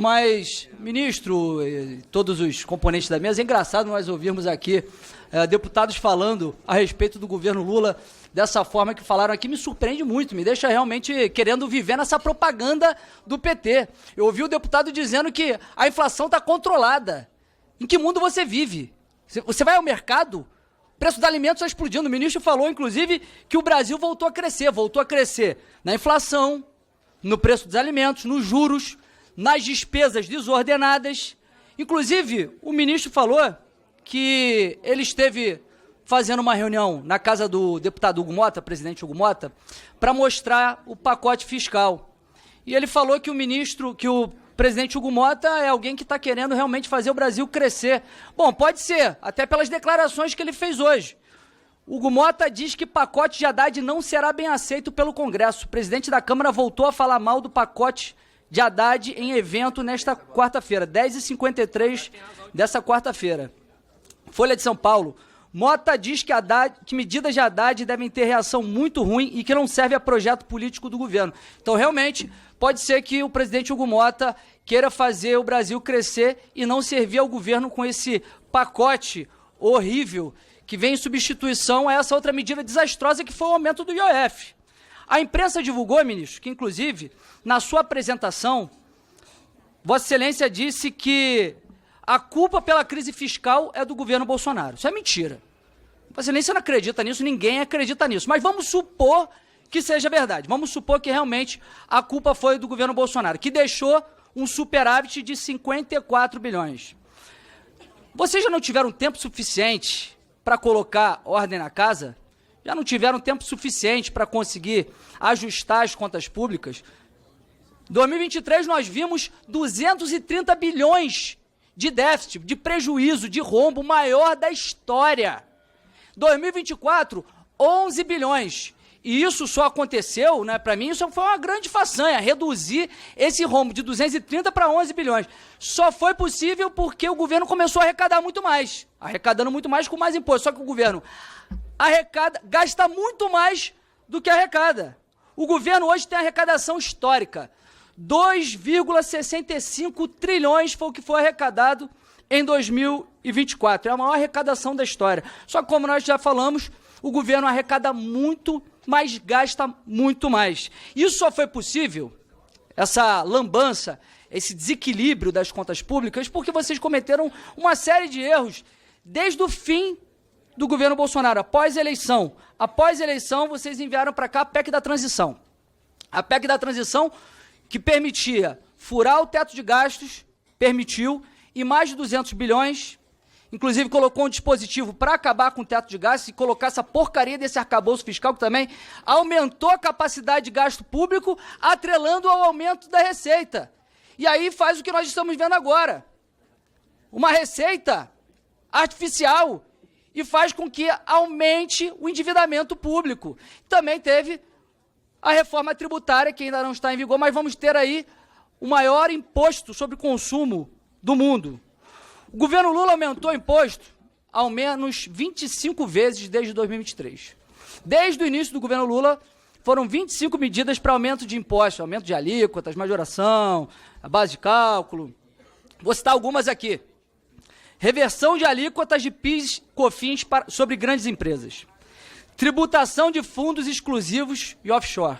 Mas, ministro, todos os componentes da mesa, é engraçado nós ouvirmos aqui deputados falando a respeito do governo Lula dessa forma que falaram aqui, me surpreende muito, me deixa realmente querendo viver nessa propaganda do PT. Eu ouvi o deputado dizendo que a inflação está controlada. Em que mundo você vive? Você vai ao mercado, o preço dos alimentos está explodindo. O ministro falou, inclusive, que o Brasil voltou a crescer na inflação, no preço dos alimentos, nos juros, nas despesas desordenadas. Inclusive, o ministro falou que ele esteve fazendo uma reunião na casa do deputado Hugo Mota, presidente Hugo Mota, para mostrar o pacote fiscal. E ele falou que o presidente Hugo Mota é alguém que está querendo realmente fazer o Brasil crescer. Bom, pode ser, até pelas declarações que ele fez hoje. Hugo Mota diz que pacote de Haddad não será bem aceito pelo Congresso. O presidente da Câmara voltou a falar mal do pacote de Haddad em evento nesta quarta-feira, 10h53 dessa quarta-feira. Folha de São Paulo. Mota diz que medidas de Haddad devem ter reação muito ruim e que não serve a projeto político do governo. Então, realmente, pode ser que o presidente Hugo Mota queira fazer o Brasil crescer e não servir ao governo com esse pacote horrível que vem em substituição a essa outra medida desastrosa que foi o aumento do IOF. A imprensa divulgou, ministro, que inclusive, na sua apresentação, Vossa Excelência disse que a culpa pela crise fiscal é do governo Bolsonaro. Isso é mentira. Vossa Excelência não acredita nisso, ninguém acredita nisso. Mas vamos supor que seja verdade. Vamos supor que realmente a culpa foi do governo Bolsonaro, que deixou um superávit de 54 bilhões. Vocês já não tiveram tempo suficiente para colocar ordem na casa? Já não tiveram tempo suficiente para conseguir ajustar as contas públicas? Em 2023 nós vimos 230 bilhões de déficit, de prejuízo, de rombo maior da história. 2024, 11 bilhões. E isso só aconteceu, né, para mim, isso foi uma grande façanha, reduzir esse rombo de 230 para 11 bilhões. Só foi possível porque o governo começou a arrecadar muito mais, arrecadando muito mais com mais imposto. Só que o governo gasta muito mais do que arrecada. O governo hoje tem arrecadação histórica. 2,65 trilhões foi o que foi arrecadado em 2024. É a maior arrecadação da história. Só que, como nós já falamos, o governo arrecada muito, mas gasta muito mais. Isso só foi possível, essa lambança, esse desequilíbrio das contas públicas, porque vocês cometeram uma série de erros desde o fim do governo Bolsonaro, após a eleição. Após a eleição, vocês enviaram para cá a PEC da transição. A PEC da transição que permitia furar o teto de gastos, permitiu, e mais de 200 bilhões, inclusive colocou um dispositivo para acabar com o teto de gastos e colocar essa porcaria desse arcabouço fiscal que também aumentou a capacidade de gasto público, atrelando ao aumento da receita. E aí faz o que nós estamos vendo agora. Uma receita artificial e faz com que aumente o endividamento público. Também teve a reforma tributária, que ainda não está em vigor, mas vamos ter aí o maior imposto sobre consumo do mundo. O governo Lula aumentou o imposto ao menos 25 vezes desde 2023. Desde o início do governo Lula, foram 25 medidas para aumento de impostos, aumento de alíquotas, majoração, a base de cálculo. Vou citar algumas aqui. Reversão de alíquotas de PIS, COFINS sobre grandes empresas. Tributação de fundos exclusivos e offshore.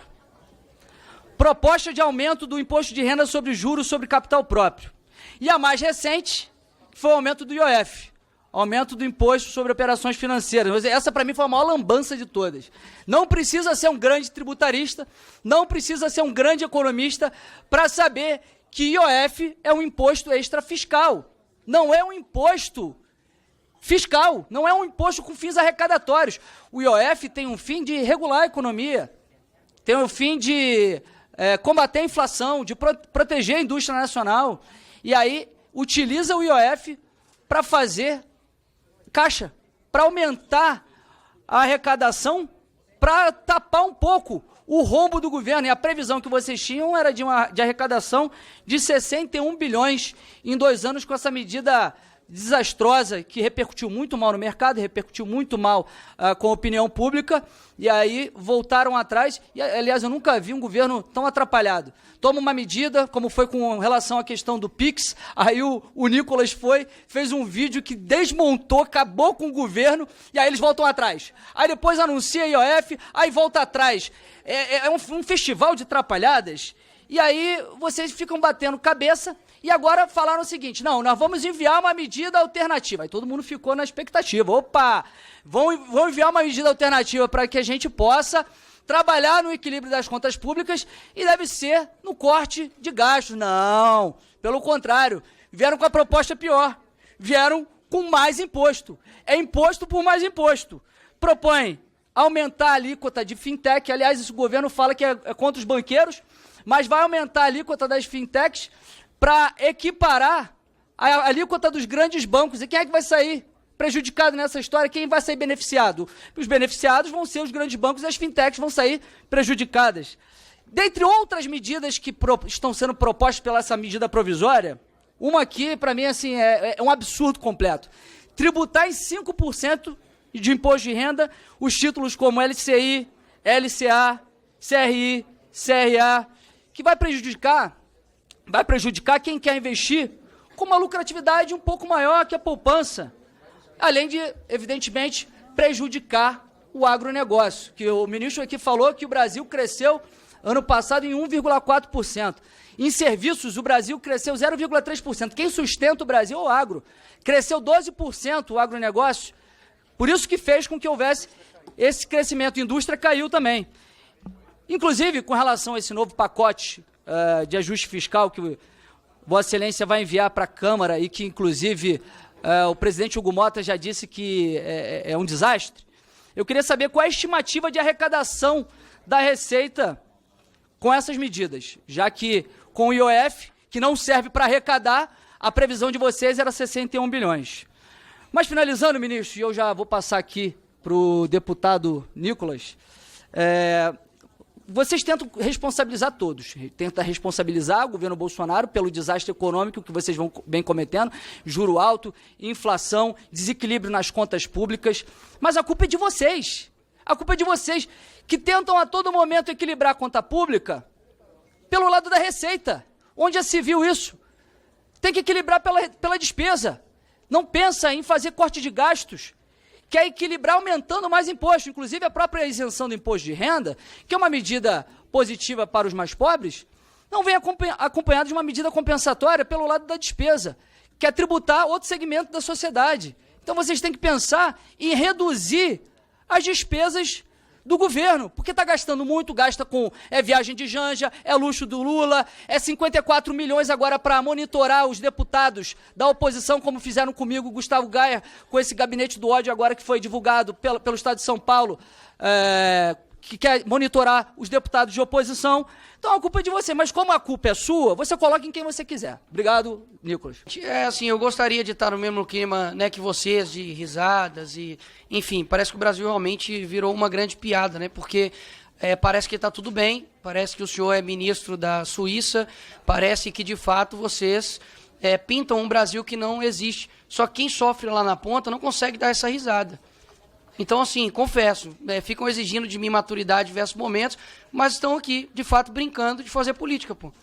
Proposta de aumento do imposto de renda sobre juros sobre capital próprio. E a mais recente foi o aumento do IOF, aumento do imposto sobre operações financeiras. Essa, para mim, foi a maior lambança de todas. Não precisa ser um grande tributarista, não precisa ser um grande economista para saber que IOF é um imposto extrafiscal. Não é um imposto fiscal, não é um imposto com fins arrecadatórios. O IOF tem um fim de regular a economia, tem um fim de combater a inflação, de proteger a indústria nacional. E aí utiliza o IOF para fazer caixa, para aumentar a arrecadação, para tapar um pouco o rombo do governo. E a previsão que vocês tinham era de arrecadação de 61 bilhões em 2 anos com essa medida desastrosa, que repercutiu muito mal no mercado, repercutiu muito mal com a opinião pública, e aí voltaram atrás, e aliás, eu nunca vi um governo tão atrapalhado. Toma uma medida, como foi com relação à questão do PIX, aí o Nicolas fez um vídeo que desmontou, acabou com o governo, e aí eles voltam atrás. Aí depois anuncia a IOF, aí volta atrás. É um festival de atrapalhadas, e aí vocês ficam batendo cabeça. E agora falaram o seguinte, não, nós vamos enviar uma medida alternativa. Aí todo mundo ficou na expectativa. Opa, vão enviar uma medida alternativa para que a gente possa trabalhar no equilíbrio das contas públicas e deve ser no corte de gastos. Não, pelo contrário, vieram com a proposta pior. Vieram com mais imposto. É imposto por mais imposto. Propõe aumentar a alíquota de fintech. Aliás, esse governo fala que é contra os banqueiros, mas vai aumentar a alíquota das fintechs para equiparar a alíquota dos grandes bancos. E quem é que vai sair prejudicado nessa história? Quem vai sair beneficiado? Os beneficiados vão ser os grandes bancos e as fintechs vão sair prejudicadas. Dentre outras medidas que estão sendo propostas pela essa medida provisória, uma aqui, para mim, assim, é um absurdo completo. Tributar em 5% de imposto de renda os títulos como LCI, LCA, CRI, CRA, que vai prejudicar quem quer investir com uma lucratividade um pouco maior que a poupança, além de, evidentemente, prejudicar o agronegócio, que o ministro aqui falou que o Brasil cresceu ano passado em 1,4%. Em serviços, o Brasil cresceu 0,3%. Quem sustenta o Brasil é o agro. Cresceu 12% o agronegócio, por isso que fez com que houvesse esse crescimento. A indústria caiu também. Inclusive, com relação a esse novo pacote de ajuste fiscal que Vossa Excelência vai enviar para a Câmara e que, inclusive, o presidente Hugo Mota já disse que é um desastre, eu queria saber qual é a estimativa de arrecadação da Receita com essas medidas, já que com o IOF, que não serve para arrecadar, a previsão de vocês era 61 bilhões. Mas, finalizando, ministro, e eu já vou passar aqui para o deputado Nicolas, vocês tentam responsabilizar todos, tentam responsabilizar o governo Bolsonaro pelo desastre econômico que vocês vêm cometendo, juro alto, inflação, desequilíbrio nas contas públicas, mas a culpa é de vocês. A culpa é de vocês que tentam a todo momento equilibrar a conta pública pelo lado da receita. Onde já se viu isso? Tem que equilibrar pela despesa. Não pensa em fazer corte de gastos. Quer equilibrar aumentando mais imposto, inclusive a própria isenção do imposto de renda, que é uma medida positiva para os mais pobres, não vem acompanhada de uma medida compensatória pelo lado da despesa, que é tributar outro segmento da sociedade. Então vocês têm que pensar em reduzir as despesas do governo, porque está gastando muito, gasta com viagem de Janja, luxo do Lula, 54 milhões agora para monitorar os deputados da oposição, como fizeram comigo, Gustavo Gaia, com esse gabinete do ódio agora que foi divulgado pelo Estado de São Paulo, que quer monitorar os deputados de oposição. Então a culpa é de você, mas como a culpa é sua, você coloca em quem você quiser. Obrigado, Nicolas. Assim, eu gostaria de estar no mesmo clima, né, que vocês, de risadas e, enfim, parece que o Brasil realmente virou uma grande piada, né, porque parece que está tudo bem, parece que o senhor é ministro da Suíça, parece que, de fato, vocês pintam um Brasil que não existe. Só que quem sofre lá na ponta não consegue dar essa risada. Então, assim, confesso, ficam exigindo de mim maturidade em diversos momentos, mas estão aqui, de fato, brincando de fazer política, pô.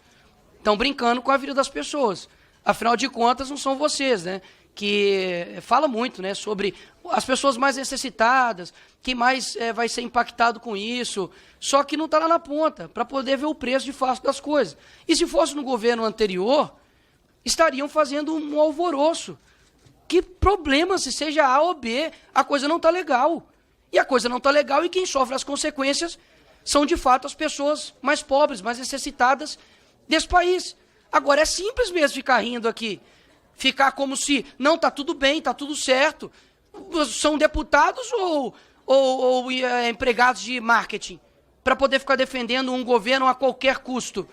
Estão brincando com a vida das pessoas. Afinal de contas, não são vocês, né? Que fala muito, né, sobre as pessoas mais necessitadas, quem mais vai ser impactado com isso, só que não está lá na ponta, para poder ver o preço de fato das coisas. E se fosse no governo anterior, estariam fazendo um alvoroço. Que problema, se seja A ou B, a coisa não está legal. E a coisa não está legal e quem sofre as consequências são, de fato, as pessoas mais pobres, mais necessitadas desse país. Agora, é simples mesmo ficar rindo aqui, ficar como se não está tudo bem, está tudo certo. São deputados ou empregados de marketing para poder ficar defendendo um governo a qualquer custo?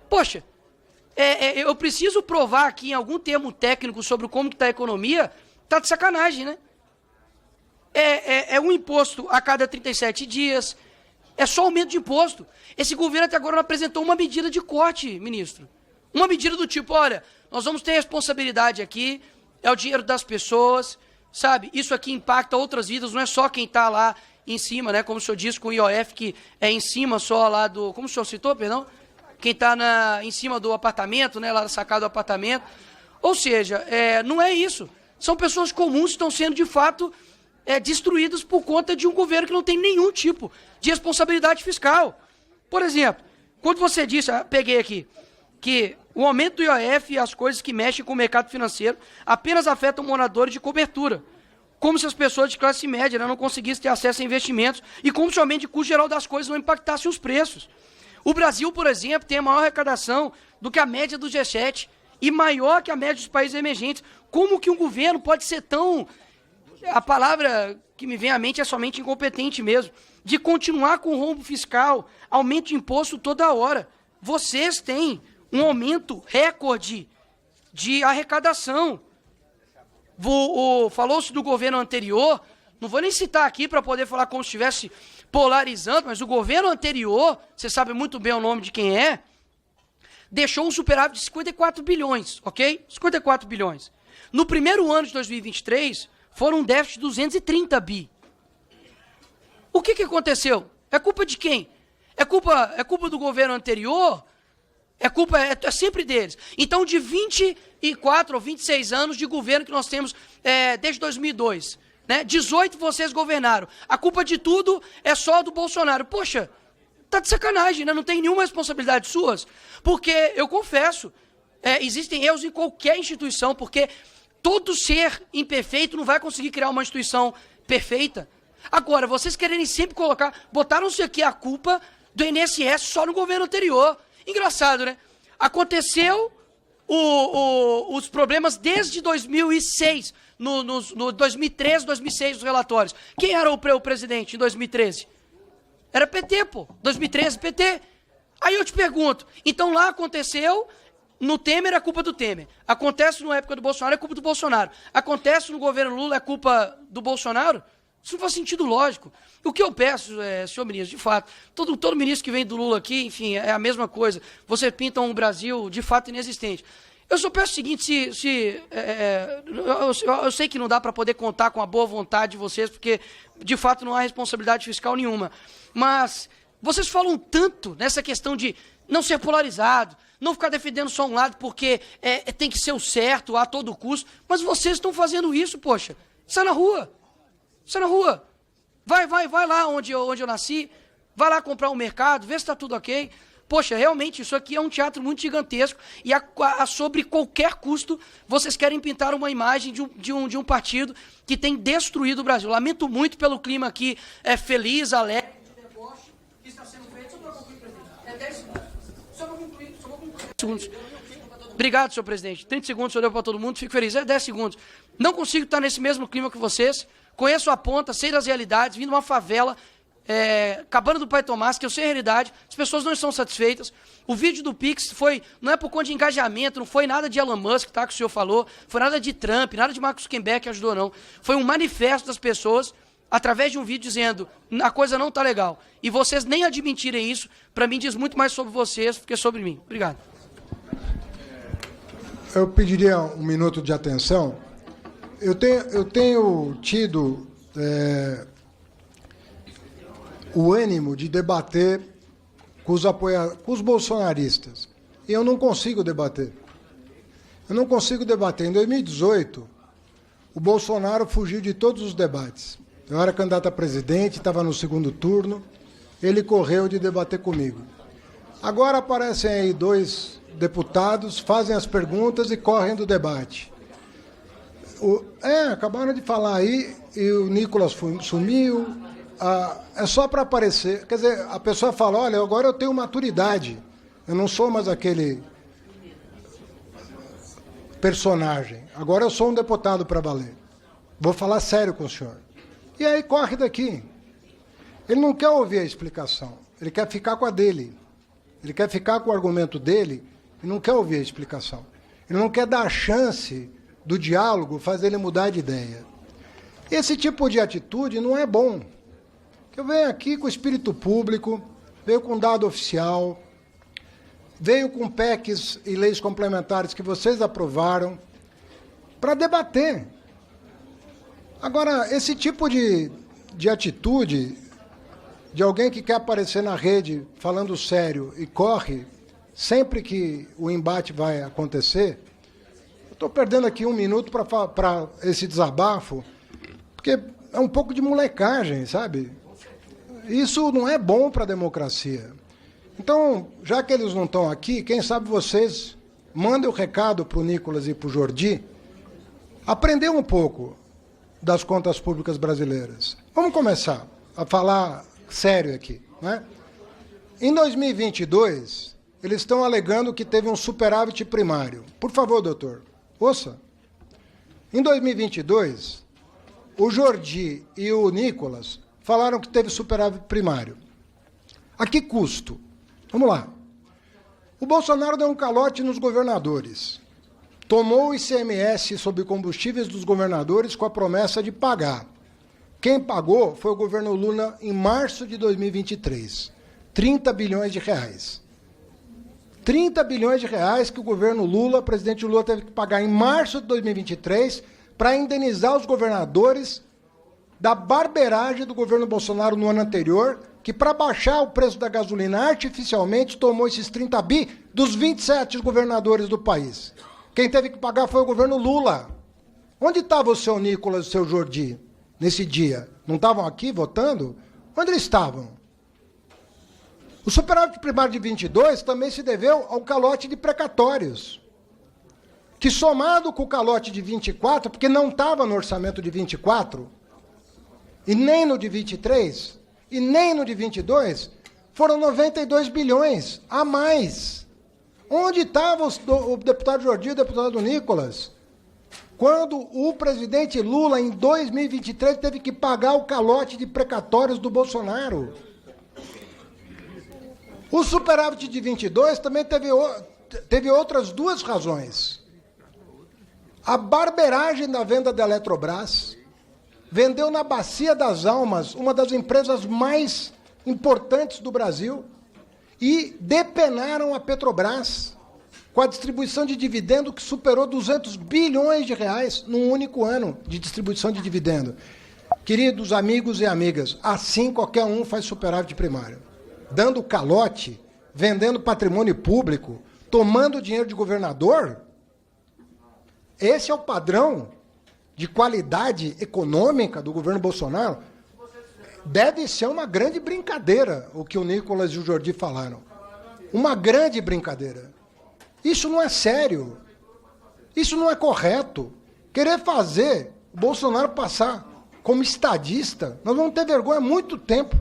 Poxa, eu preciso provar aqui em algum termo técnico sobre como está a economia, está de sacanagem, né? É um imposto a cada 37 dias, é só aumento de imposto. Esse governo até agora não apresentou uma medida de corte, ministro. Uma medida do tipo, olha, nós vamos ter responsabilidade aqui, é o dinheiro das pessoas, sabe? Isso aqui impacta outras vidas, não é só quem está lá em cima, né? Como o senhor disse com o IOF, que é em cima só lá do... Como o senhor citou, perdão? Quem está em cima do apartamento, né? Lá da sacada do apartamento. Ou seja, não é isso. São pessoas comuns que estão sendo, de fato, destruídas por conta de um governo que não tem nenhum tipo de responsabilidade fiscal. Por exemplo, quando você disse, peguei aqui, que o aumento do IOF e as coisas que mexem com o mercado financeiro apenas afetam moradores de cobertura, como se as pessoas de classe média, né, não conseguissem ter acesso a investimentos e como se o aumento de custo geral das coisas não impactasse os preços. O Brasil, por exemplo, tem a maior arrecadação do que a média do G7 e maior que a média dos países emergentes. Como que um governo pode ser tão... A palavra que me vem à mente é somente incompetente mesmo, de continuar com o rombo fiscal, aumento de imposto toda hora. Vocês têm um aumento recorde de arrecadação. Falou-se do governo anterior, não vou nem citar aqui para poder falar como se estivesse polarizando, mas o governo anterior, você sabe muito bem o nome de quem é, deixou um superávit de 54 bilhões, ok? 54 bilhões. No primeiro ano de 2023, foram um déficit de 230 bi. O que aconteceu? É culpa de quem? É culpa do governo anterior? É sempre deles. Então, de 24 ou 26 anos de governo que nós temos desde 2002, né? 18 vocês governaram. A culpa de tudo é só do Bolsonaro. Poxa, tá de sacanagem, né? Não tem nenhuma responsabilidade suas. Porque, eu confesso, existem erros em qualquer instituição, porque todo ser imperfeito não vai conseguir criar uma instituição perfeita. Agora, vocês querem sempre botaram-se aqui a culpa do INSS só no governo anterior. Engraçado, né? Aconteceu os problemas desde 2006, no 2013, 2006, os relatórios. Quem era o presidente em 2013? Era PT, pô. 2013, PT. Aí eu te pergunto, então lá aconteceu, no Temer é culpa do Temer. Acontece na época do Bolsonaro, é culpa do Bolsonaro. Acontece no governo Lula, é culpa do Bolsonaro? Isso não faz sentido lógico. O que eu peço, senhor ministro, de fato, todo ministro que vem do Lula aqui, enfim, é a mesma coisa. Você pinta um Brasil, de fato, inexistente. Eu só peço o seguinte, eu sei que não dá para poder contar com a boa vontade de vocês, porque, de fato, não há responsabilidade fiscal nenhuma. Mas vocês falam tanto nessa questão de não ser polarizado, não ficar defendendo só um lado porque tem que ser o certo a todo custo, mas vocês estão fazendo isso, poxa. Sai na rua. Sai na rua. Vai lá onde eu nasci, vai lá comprar um mercado, vê se está tudo ok. Poxa, realmente, isso aqui é um teatro muito gigantesco e sobre qualquer custo, vocês querem pintar uma imagem de um partido que tem destruído o Brasil. Lamento muito pelo clima aqui feliz, alegre, de deboche, que está sendo feito. Só para concluir, presidente. 10 segundos. Só para concluir. 10 segundos. Obrigado, senhor presidente. 30 segundos, o senhor deu para todo mundo, fico feliz. 10 segundos. Não consigo estar nesse mesmo clima que vocês. Conheço a ponta, sei das realidades, vim de uma favela, Cabana do Pai Tomás, que eu sei a realidade, as pessoas não estão satisfeitas. O vídeo do Pix não é por conta de engajamento, não foi nada de Elon Musk, tá, que o senhor falou, foi nada de Trump, nada de Mark Zuckerberg que ajudou, não. Foi um manifesto das pessoas, através de um vídeo dizendo, a coisa não está legal. E vocês nem admitirem isso, para mim diz muito mais sobre vocês do que sobre mim. Obrigado. Eu pediria um minuto de atenção. Eu tenho tido o ânimo de debater com os bolsonaristas. E eu não consigo debater. Eu não consigo debater. Em 2018, o Bolsonaro fugiu de todos os debates. Eu era candidato a presidente, estava no segundo turno, ele correu de debater comigo. Agora aparecem aí 2 deputados, fazem as perguntas e correm do debate. Acabaram de falar aí, e o Nicolas sumiu, é só para aparecer. Quer dizer, a pessoa fala, olha, agora eu tenho maturidade, eu não sou mais aquele personagem, agora eu sou um deputado para valer. Vou falar sério com o senhor. E aí corre daqui. Ele não quer ouvir a explicação, ele quer ficar com a dele. Ele quer ficar com o argumento dele e não quer ouvir a explicação. Ele não quer dar a chance do diálogo, fazer ele mudar de ideia. Esse tipo de atitude não é bom. Eu venho aqui com espírito público, veio com dado oficial, veio com PECs e leis complementares que vocês aprovaram, para debater. Agora, esse tipo de atitude de alguém que quer aparecer na rede falando sério e corre sempre que o embate vai acontecer, eu estou perdendo aqui um minuto para esse desabafo, porque é um pouco de molecagem, sabe? Isso não é bom para a democracia. Então, já que eles não estão aqui, quem sabe vocês mandem o recado para o Nicolas e para o Jordi, aprender um pouco das contas públicas brasileiras. Vamos começar a falar sério aqui, né? Em 2022, eles estão alegando que teve um superávit primário. Por favor, doutor, ouça. Em 2022, o Jordi e o Nicolas falaram que teve superávit primário. A que custo? Vamos lá. O Bolsonaro deu um calote nos governadores. Tomou o ICMS sobre combustíveis dos governadores com a promessa de pagar. Quem pagou foi o governo Lula em março de 2023. 30 bilhões de reais. 30 bilhões de reais que o governo Lula, o presidente Lula, teve que pagar em março de 2023 para indenizar os governadores da barbeiragem do governo Bolsonaro no ano anterior, que para baixar o preço da gasolina artificialmente tomou esses 30 bi dos 27 governadores do país. Quem teve que pagar foi o governo Lula. Onde estava o seu Nicolas e o seu Jordi nesse dia? Não estavam aqui votando? Onde eles estavam? O superávit primário de 22 também se deveu ao calote de precatórios, que somado com o calote de 24, porque não estava no orçamento de 24, e nem no de 23, e nem no de 22, foram 92 bilhões a mais. Onde estava o deputado Jordi e o deputado Nicolas, quando o presidente Lula, em 2023, teve que pagar o calote de precatórios do Bolsonaro? O superávit de 22 também teve outras duas razões. A barbeiragem da venda da Eletrobras, vendeu na Bacia das Almas, uma das empresas mais importantes do Brasil, e depenaram a Petrobras com a distribuição de dividendo que superou 200 bilhões de reais num único ano de distribuição de dividendo. Queridos amigos e amigas, assim qualquer um faz superávit primário. Dando calote, vendendo patrimônio público, tomando dinheiro de governador. Esse é o padrão de qualidade econômica do governo Bolsonaro. Deve ser uma grande brincadeira o que o Nicolas e o Jordi falaram. Uma grande brincadeira. Isso não é sério. Isso não é correto. Querer fazer o Bolsonaro passar como estadista, nós vamos ter vergonha há muito tempo.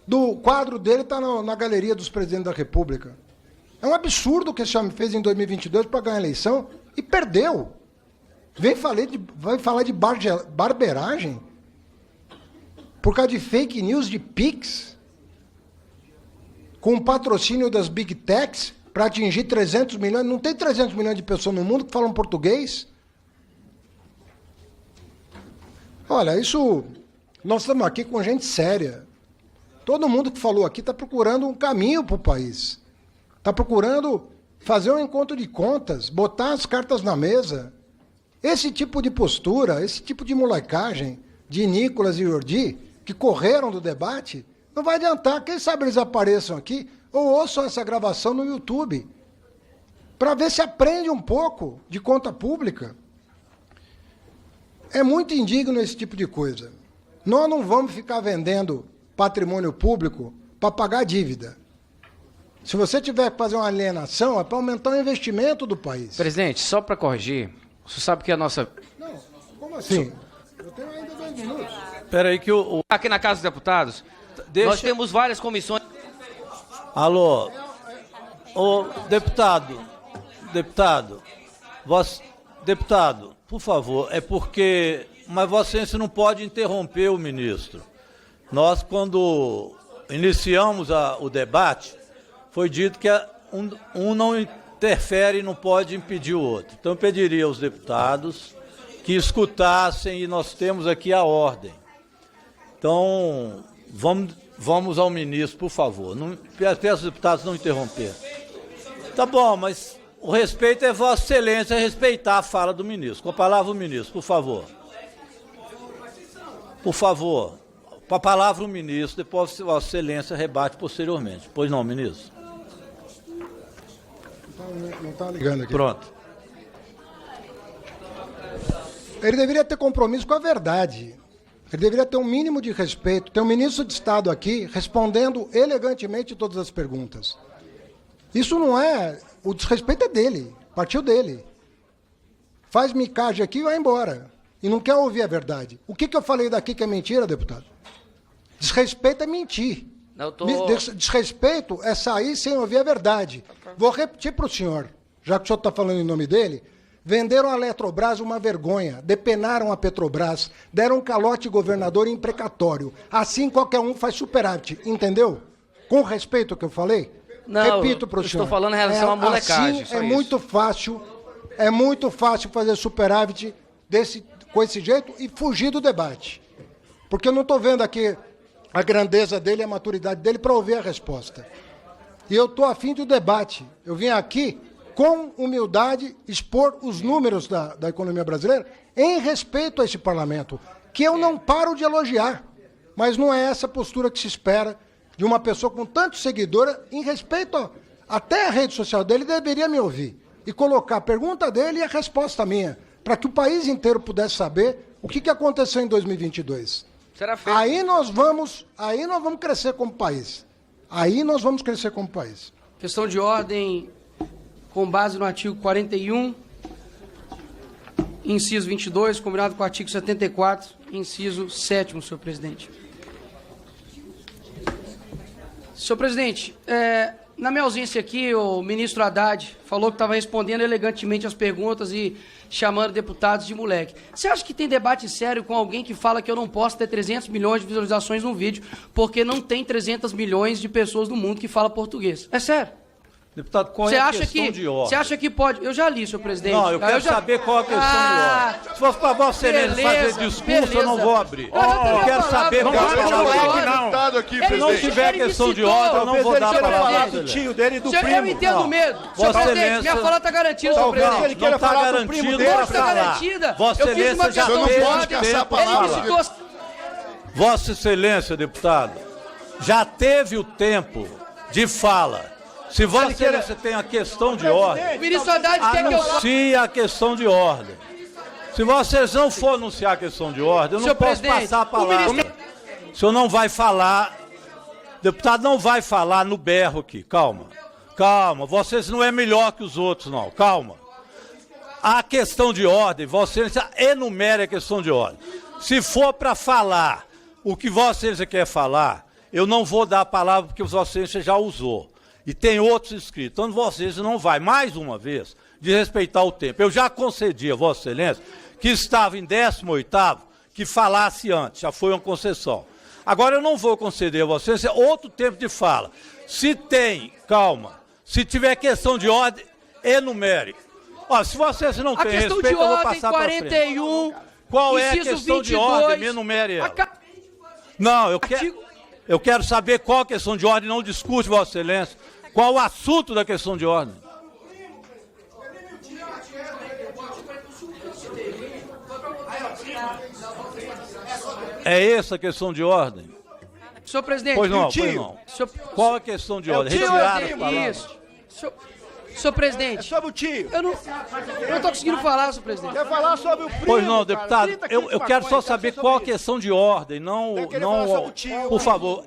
Do quadro dele está na galeria dos presidentes da República. É um absurdo o que esse homem fez em 2022 para ganhar a eleição e perdeu. Vai falar de barbeiragem? Por causa de fake news de Pix? Com o patrocínio das Big Techs para atingir 300 milhões? Não tem 300 milhões de pessoas no mundo que falam português? Olha, isso... Nós estamos aqui com gente séria. Todo mundo que falou aqui está procurando um caminho para o país. Está procurando fazer um encontro de contas, botar as cartas na mesa. Esse tipo de postura, esse tipo de molecagem de Nicolas e Jordi, que correram do debate, não vai adiantar. Quem sabe eles apareçam aqui ou ouçam essa gravação no YouTube, para ver se aprende um pouco de conta pública. É muito indigno esse tipo de coisa. Nós não vamos ficar vendendo patrimônio público para pagar dívida. Se você tiver que fazer uma alienação, é para aumentar o investimento do país. Presidente, só para corrigir, você sabe que a nossa... Não, como assim? Eu tenho ainda 2 minutos. Espera aí que aqui na Casa dos Deputados, nós temos várias comissões... Alô, ô deputado, por favor, é porque... Mas Vossa Excelência não pode interromper o ministro. Nós, quando iniciamos o debate, foi dito que um não interfere e não pode impedir o outro. Então, eu pediria aos deputados que escutassem, e nós temos aqui a ordem. Então, vamos ao ministro, por favor. Peço aos deputados não interromper. Tá bom, mas O respeito é Vossa Excelência respeitar a fala do ministro. Com a palavra o ministro, por favor. Por favor. Com a palavra o ministro, depois Vossa Excelência rebate posteriormente. Pois não, ministro? Não está ligando aqui. Pronto. Ele deveria ter compromisso com a verdade. Ele deveria ter um mínimo de respeito. Tem um ministro de Estado aqui respondendo elegantemente todas as perguntas. Isso não é... O desrespeito é dele, partiu dele. Faz micagem aqui e vai embora. E não quer ouvir a verdade. O que eu falei daqui que é mentira, deputado? Desrespeito é mentir. Desrespeito é sair sem ouvir a verdade. Vou repetir para o senhor, já que o senhor está falando em nome dele. Venderam a Eletrobras uma vergonha, depenaram a Petrobras, deram um calote governador imprecatório. Assim qualquer um faz superávit, entendeu? Com respeito ao que eu falei? Não, repito para o senhor. Estou falando em relação à molecagem. Assim é muito fácil fazer superávit com esse jeito e fugir do debate. Porque eu não estou vendo aqui a grandeza dele, a maturidade dele para ouvir a resposta. E eu estou afim do debate. Eu vim aqui, com humildade, expor os números da economia brasileira em respeito a esse parlamento, que eu não paro de elogiar. Mas não é essa postura que se espera de uma pessoa com tanto seguidora, em respeito até a rede social dele, deveria me ouvir e colocar a pergunta dele e a resposta minha, para que o país inteiro pudesse saber o que aconteceu em 2022. Será feito. Aí nós vamos crescer como país. Aí nós vamos crescer como país. Questão de ordem, com base no artigo 41, inciso 22, combinado com o artigo 74, inciso 7º, senhor presidente. Senhor presidente, na minha ausência aqui, o ministro Haddad falou que estava respondendo elegantemente as perguntas e chamando deputados de moleque. Você acha que tem debate sério com alguém que fala que eu não posso ter 300 milhões de visualizações num vídeo porque não tem 300 milhões de pessoas no mundo que falam português? É sério. Deputado, qual é a questão de ordem? Você acha que pode... Eu já li, senhor presidente. Não, eu quero saber qual é a questão de ordem. Se fosse para Vossa Excelência fazer discurso, eu não vou abrir. Eu quero saber qual é a questão de ordem. Se não tiver questão de ordem, eu não vou dar a palavra do tio dele e do primo. Eu entendo medo. Senhor presidente, minha fala está garantida, senhor presidente. Não está garantido para falar. Vossa Excelência já teve tempo para falar. Vossa Excelência, deputado, já teve o tempo de fala. Se Vossa Excelência tem a questão de ordem, o ministro Haddad quer que eu fale. Anuncie a questão de ordem. Se Vossa Excelência não for anunciar a questão de ordem, eu não posso passar a palavra. O senhor não vai falar, deputado não vai falar no berro aqui, calma. Calma, Vossa Excelência não é melhor que os outros, não, calma. A questão de ordem, Vossa Excelência enumere a questão de ordem. Se for para falar o que Vossa Excelência quer falar, eu não vou dar a palavra porque Vossa Excelência já usou. E tem outros inscritos. Então, Vossa Excelência não vai, mais uma vez, desrespeitar o tempo. Eu já concedi a Vossa Excelência, que estava em 18º, que falasse antes, já foi uma concessão. Agora, eu não vou conceder a Vossa Excelência outro tempo de fala. Se tem, calma, se tiver questão de ordem, enumere. Ó, se Vossa Excelência não tem respeito, eu vou passar para frente. 41, qual é a questão 22, de ordem? Me enumere ela. Não, eu quero saber qual a questão de ordem, não discute, Vossa Excelência. Qual o assunto da questão de ordem? É essa a questão de ordem? Senhor presidente, pois não. Qual a questão de ordem? Retirar as palavras. Isso. Senhor presidente. É sobre o tio. Eu não estou conseguindo falar, senhor presidente. Quer falar sobre o primo? Pois não, deputado. Eu quero só saber qual a questão de ordem, não. Por favor,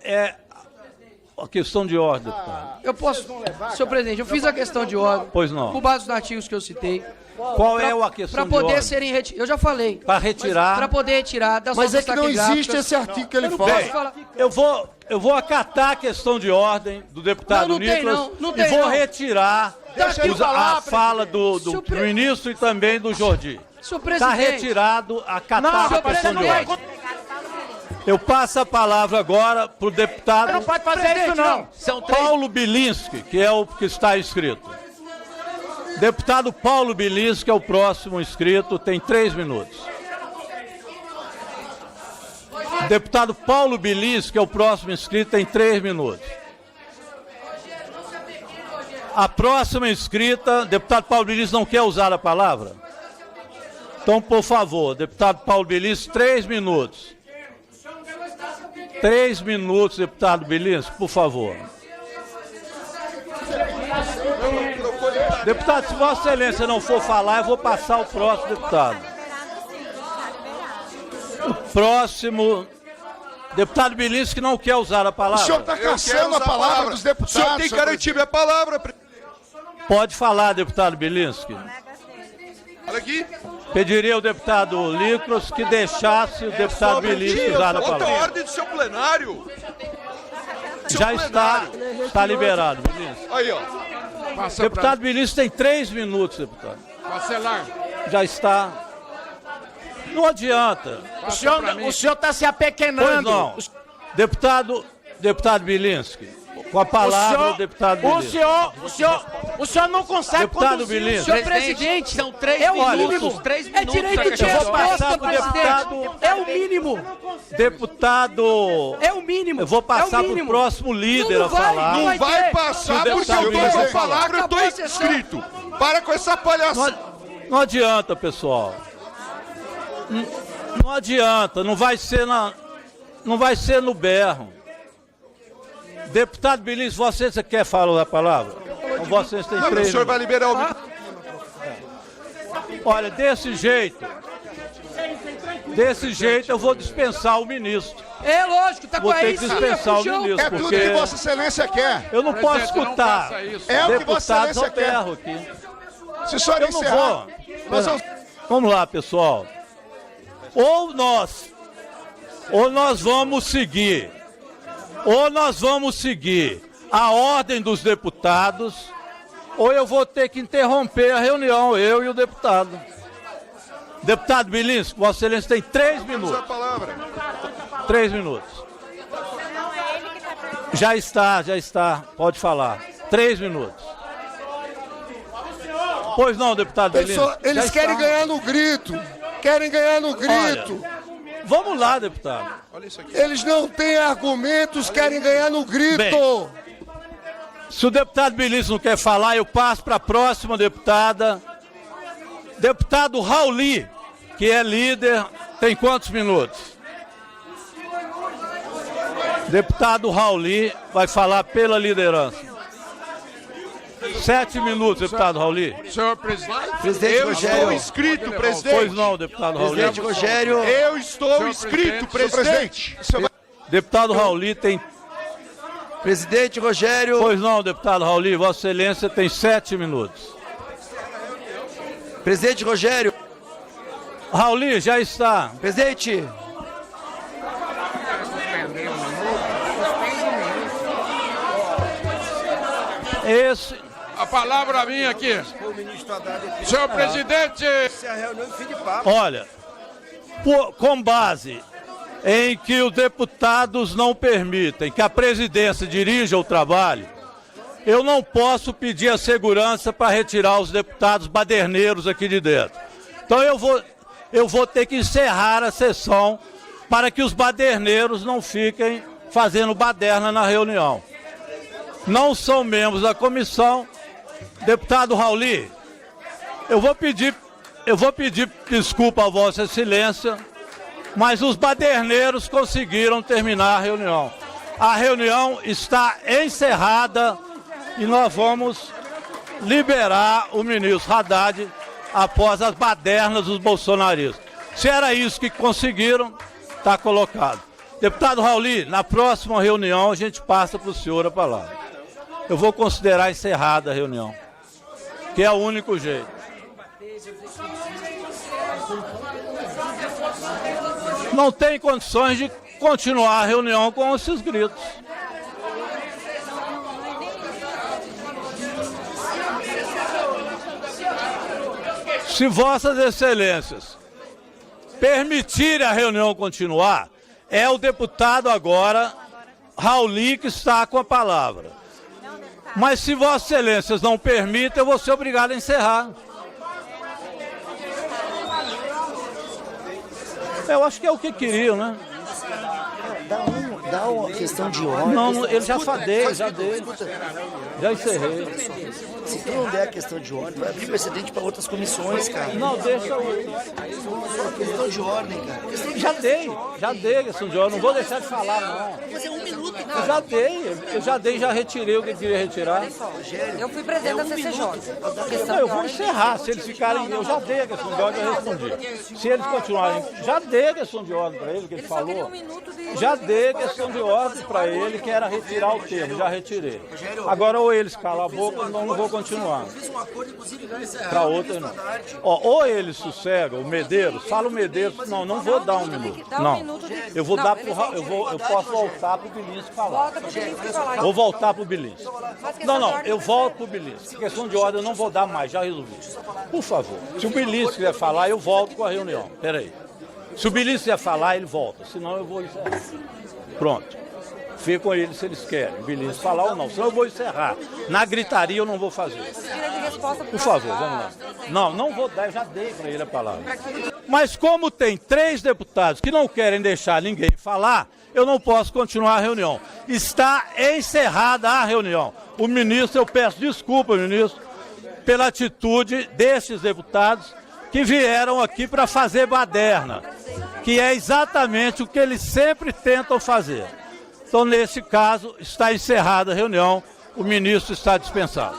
a questão de ordem, deputado. Eu posso. Senhor presidente, eu fiz a questão de ordem. Pois não. Com base nos artigos que eu citei. Qual é a questão de ordem? Para poder serem retirados. Eu já falei. Para retirar. Para poder retirar das Mas é que não existe esse artigo que ele fala. Eu vou acatar a questão de ordem do deputado Nicolas e vou retirar a fala do ministro e também do Jordi. Está retirado, acatado a questão de ordem. Eu passo a palavra agora para o deputado não pode fazer isso, não. Paulo Bilinski, que é o que está inscrito. Deputado Paulo Bilinski é o próximo inscrito, tem 3 minutos. Deputado Paulo Bilinski é o próximo inscrito, tem 3 minutos. A próxima inscrita, deputado Paulo Belis não quer usar a palavra? Então, por favor, deputado Paulo Belis, 3 minutos. 3 minutos, deputado Belis, por favor. Deputado, se Vossa Excelência não for falar, eu vou passar ao próximo deputado. O próximo... Deputado Belis, que não quer usar a palavra. O senhor está caçando a palavra dos deputados. O senhor tem que garantir minha palavra. Pode falar, deputado Bilinski. Olha aqui. Pediria ao deputado Licros que deixasse o deputado Bilinski usar a palavra. Outra ordem do seu plenário. Já está liberado, Bilinski. Aí, ó. Deputado Bilinski tem 3 minutos, deputado. Marcelar. Já está. Não adianta. O senhor está se Pois apequenando. não. Deputado Bilinski, com a palavra o deputado Bilinski. O senhor não consegue Deputado conduzir. Bilinski. Senhor presidente, são 3 É o minutos. mínimo. 3 É minutos. direito de Eu vou passar resposta, pro deputado. presidente. É o mínimo. Deputado... É o mínimo. Eu vou passar é o para o mínimo. próximo líder Não a vai, falar. não Não vai passar Se o porque eu deputado tô com a Bilinski palavra, eu tô Acabou a sessão. inscrito. Para com essa palhaçada. Não adianta, pessoal. Não adianta, não vai ser no berro. Deputado Bilinski, você quer falar a palavra? Ou vocês têm Não, o 3 senhor vai minutos? liberar o microfone. Olha, desse jeito eu vou dispensar o ministro. É lógico, tá com Vou a ter que dispensar o ministro, É tudo porque que Vossa Excelência quer. eu não posso escutar É o que Vossa deputados Excelência ao quer. berro aqui. Se o senhor Eu não encerrar, vou. nós vamos... Vamos lá, pessoal. Ou nós vamos seguir a ordem dos deputados, ou eu vou ter que interromper a reunião, eu e o deputado. Deputado Bilinski, Vossa Excelência tem 3 Usa a minutos. palavra. 3 minutos. Já está. Pode falar. 3 minutos. Pois não, deputado Bilinski. Eles Já querem está. ganhar no grito. Querem ganhar no grito. Vamos lá, deputado. Olha isso aqui. Eles não têm argumentos, querem ganhar no grito. Se o deputado Bilinski não quer falar, eu passo para a próxima deputada. Deputado Rauli, que é líder, tem quantos minutos? Deputado Rauli vai falar pela liderança. 7 minutos, deputado Rauli. Senhor presidente. Eu estou inscrito, presidente. Pois não, deputado Rauli. Eu estou inscrito, presidente. Deputado Rauli tem... Presidente Rogério. Pois não, deputado Rauli, Vossa Excelência tem 7 minutos. Presidente Rogério. Rauli, já está. Presidente. Esse... A palavra minha aqui. Senhor presidente. Olha, com base em que os deputados não permitem que a presidência dirija o trabalho, eu não posso pedir a segurança para retirar os deputados baderneiros aqui de dentro. Então eu vou ter que encerrar a sessão para que os baderneiros não fiquem fazendo baderna na reunião. Não são membros da comissão. Deputado Rauli, eu vou pedir desculpa a Vossa Excelência, mas os baderneiros conseguiram terminar a reunião. A reunião está encerrada e nós vamos liberar o ministro Haddad após as badernas dos bolsonaristas. Se era isso que conseguiram, está colocado. Deputado Rauli, na próxima reunião a gente passa para o senhor a palavra. Eu vou considerar encerrada a reunião, que é o único jeito. Não tem condições de continuar a reunião com esses gritos. Se Vossas Excelências permitirem a reunião continuar, é o deputado agora, Rauli, que está com a palavra. Mas se Vossas Excelências não permitem, eu vou ser obrigado a encerrar. Eu acho que é o que queriam, né? dá uma questão de ordem. Não, ele já dei. Já encerrei. Se tu não der a questão de ordem, vai abrir precedente para outras comissões, cara. Não, deixa eu... Questão de ordem, cara. Já dei a questão de ordem, não vou deixar de falar, não. Mas é 1 minuto, cara. Eu já retirei o que queria retirar. Eu fui presidente da CCJ. Não, eu vou encerrar, se eles ficarem... Eu já dei a questão de ordem, eu respondi. Se eles continuarem... Já dei a questão de ordem para ele, que ele falou. Já dei a questão de ordem para ele, que era retirar o termo, já retirei. Agora, ou eles calam a boca, ou não vou continuar. Para outra, não. Ou eles sossegam, o Medeiros, fala o Medeiros, não vou dar 1 minuto. Não, eu vou dar pro... Eu posso voltar pro Bilinski falar. Vou voltar pro Bilinski. Não, eu volto pro Bilinski. Questão de ordem eu não vou dar mais, já resolvi. Por favor, se o Bilinski quiser falar, eu volto com a reunião. Peraí. Se o Bilinski quiser falar, ele volta, senão eu vou encerrar. Pronto. Fica com eles se eles querem, o Bilinski falar ou não, senão eu vou encerrar. Na gritaria eu não vou fazer. Por favor, vamos lá. Não vou dar, eu já dei para ele a palavra. Mas como tem 3 deputados que não querem deixar ninguém falar, eu não posso continuar a reunião. Está encerrada a reunião. O ministro, eu peço desculpa, ministro, pela atitude destes deputados que vieram aqui para fazer baderna, que é exatamente o que eles sempre tentam fazer. Então, nesse caso, está encerrada a reunião, o ministro está dispensado.